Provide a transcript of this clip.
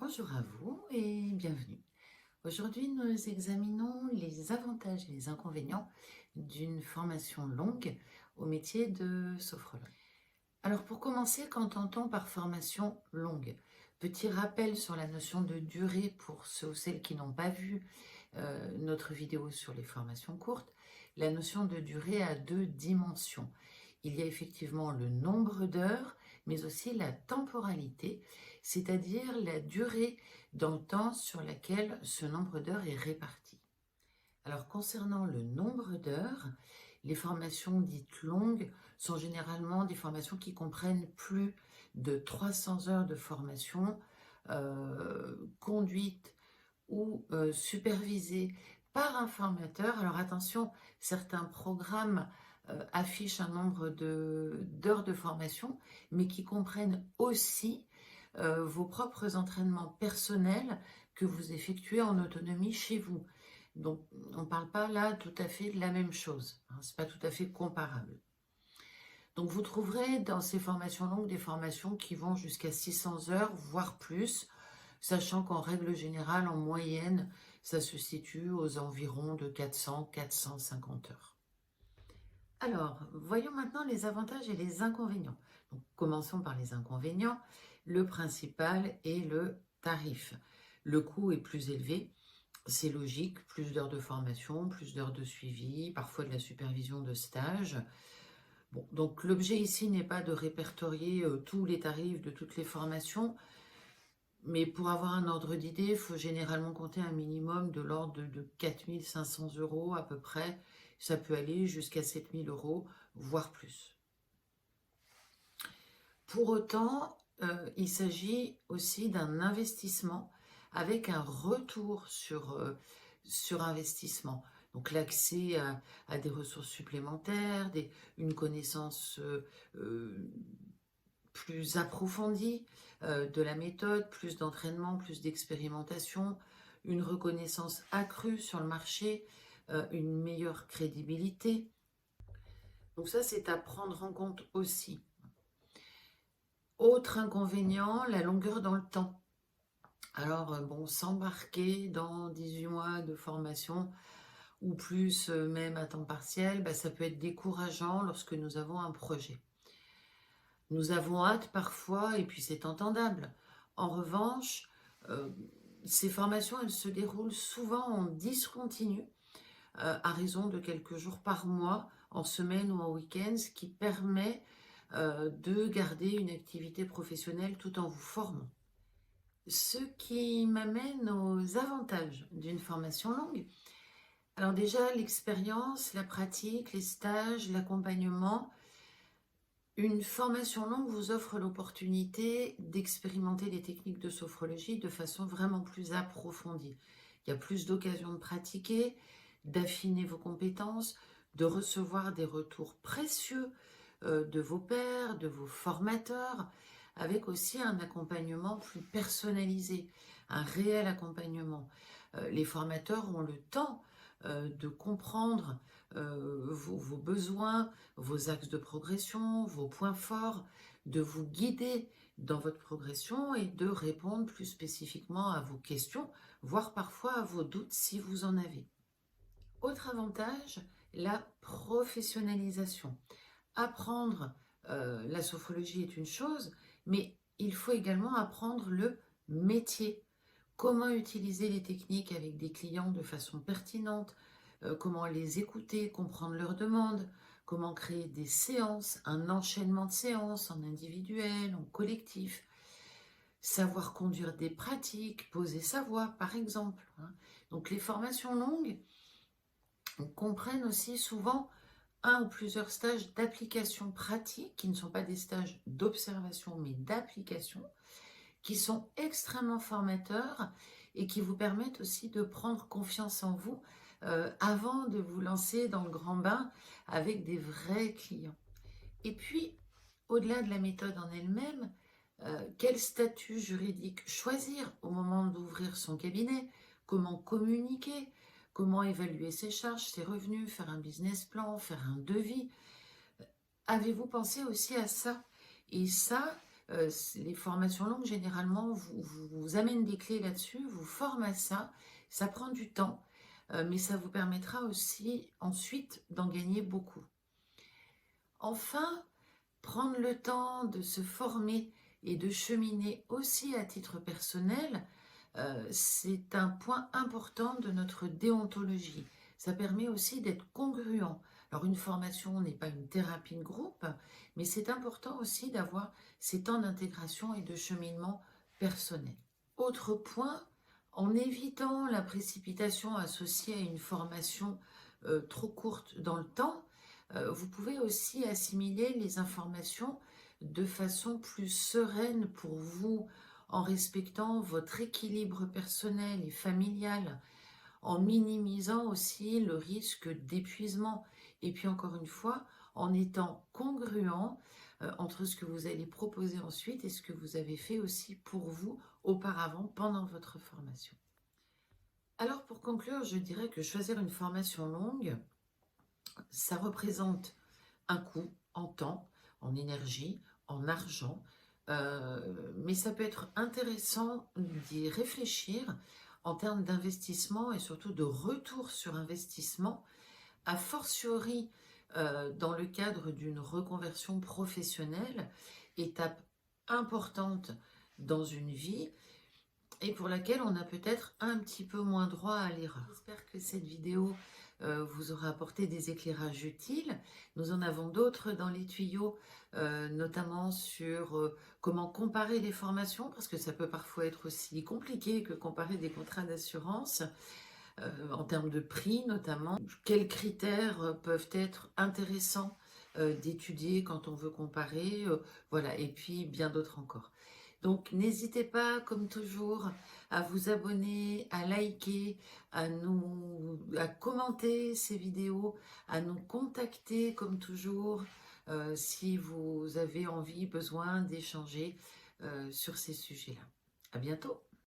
Bonjour à vous et bienvenue. Aujourd'hui, nous examinons les avantages et les inconvénients d'une formation longue au métier de sophrologue. Alors pour commencer, qu'entend-on par formation longue? Petit rappel sur la notion de durée pour ceux ou celles qui n'ont pas vu notre vidéo sur les formations courtes. La notion de durée a deux dimensions. Il y a effectivement le nombre d'heures, mais aussi la temporalité, c'est-à-dire la durée dans le temps sur laquelle ce nombre d'heures est réparti. Alors concernant le nombre d'heures, les formations dites longues sont généralement des formations qui comprennent plus de 300 heures de formation conduite ou supervisée par un formateur. Alors attention, certains programmes affichent un nombre d'heures de formation, mais qui comprennent aussi vos propres entraînements personnels que vous effectuez en autonomie chez vous. Donc, on ne parle pas là tout à fait de la même chose, hein, ce n'est pas tout à fait comparable. Donc, vous trouverez dans ces formations longues des formations qui vont jusqu'à 600 heures, voire plus, sachant qu'en règle générale, en moyenne, ça se situe aux environs de 400-450 heures. Alors, voyons maintenant les avantages et les inconvénients. Donc, commençons par les inconvénients. Le principal est le tarif. Le coût est plus élevé, c'est logique, plus d'heures de formation, plus d'heures de suivi, parfois de la supervision de stage. Bon, donc l'objet ici n'est pas de répertorier tous les tarifs de toutes les formations, mais pour avoir un ordre d'idée, il faut généralement compter un minimum de l'ordre de 4 500 € à peu près. Ça peut aller jusqu'à 7 000 €, voire plus. Pour autant, il s'agit aussi d'un investissement avec un retour sur investissement. Donc l'accès à des ressources supplémentaires, une connaissance plus approfondie de la méthode, plus d'entraînement, plus d'expérimentation, une reconnaissance accrue sur le marché, une meilleure crédibilité. Donc ça, c'est à prendre en compte aussi. Autre inconvénient, la longueur dans le temps. Alors, bon, s'embarquer dans 18 mois de formation ou plus, même à temps partiel, ça peut être décourageant lorsque nous avons un projet. Nous avons hâte parfois et puis c'est entendable. En revanche, ces formations, elles se déroulent souvent en discontinu à raison de quelques jours par mois, en semaine ou en week-end, ce qui permet de garder une activité professionnelle tout en vous formant. Ce qui m'amène aux avantages d'une formation longue. Alors déjà, l'expérience, la pratique, les stages, l'accompagnement. Une formation longue vous offre l'opportunité d'expérimenter les techniques de sophrologie de façon vraiment plus approfondie. Il y a plus d'occasions de pratiquer, d'affiner vos compétences, de recevoir des retours précieux de vos pairs, de vos formateurs, avec aussi un accompagnement plus personnalisé, un réel accompagnement. Les formateurs ont le temps de comprendre vos besoins, vos axes de progression, vos points forts, de vous guider dans votre progression et de répondre plus spécifiquement à vos questions, voire parfois à vos doutes si vous en avez. Autre avantage, la professionnalisation. Apprendre la sophrologie est une chose, mais il faut également apprendre le métier. Comment utiliser les techniques avec des clients de façon pertinente, comment les écouter, comprendre leurs demandes, comment créer des séances, un enchaînement de séances en individuel, en collectif, savoir conduire des pratiques, poser sa voix par exemple, hein. Donc les formations longues comprennent aussi souvent un ou plusieurs stages d'application pratique, qui ne sont pas des stages d'observation mais d'application, qui sont extrêmement formateurs et qui vous permettent aussi de prendre confiance en vous avant de vous lancer dans le grand bain avec des vrais clients. Et puis, au-delà de la méthode en elle-même, quel statut juridique choisir au moment d'ouvrir son cabinet, comment communiquer, comment évaluer ses charges, ses revenus, faire un business plan, faire un devis. Avez-vous pensé aussi à ça? Et ça, Les formations longues, généralement, vous amènent des clés là-dessus, vous forment à ça. Ça prend du temps, mais ça vous permettra aussi ensuite d'en gagner beaucoup. Enfin, prendre le temps de se former et de cheminer aussi à titre personnel, c'est un point important de notre déontologie. Ça permet aussi d'être congruent. Alors une formation n'est pas une thérapie de groupe, mais c'est important aussi d'avoir ces temps d'intégration et de cheminement personnel. Autre point, en évitant la précipitation associée à une formation trop courte dans le temps, vous pouvez aussi assimiler les informations de façon plus sereine pour vous, en respectant votre équilibre personnel et familial, en minimisant aussi le risque d'épuisement. Et puis encore une fois, en étant congruent entre ce que vous allez proposer ensuite et ce que vous avez fait aussi pour vous auparavant pendant votre formation. Alors pour conclure, je dirais que choisir une formation longue, ça représente un coût en temps, en énergie, en argent, mais ça peut être intéressant d'y réfléchir en termes d'investissement et surtout de retour sur investissement, a fortiori dans le cadre d'une reconversion professionnelle, étape importante dans une vie et pour laquelle on a peut-être un petit peu moins droit à l'erreur. J'espère que cette vidéo vous aura apporté des éclairages utiles. Nous en avons d'autres dans les tuyaux, notamment sur comment comparer les formations, parce que ça peut parfois être aussi compliqué que comparer des contrats d'assurance, en termes de prix notamment. Quels critères peuvent être intéressants d'étudier quand on veut comparer, voilà, et puis bien d'autres encore. Donc n'hésitez pas, comme toujours, à vous abonner, à liker, à commenter ces vidéos, à nous contacter comme toujours si vous avez envie, besoin d'échanger sur ces sujets-là. À bientôt!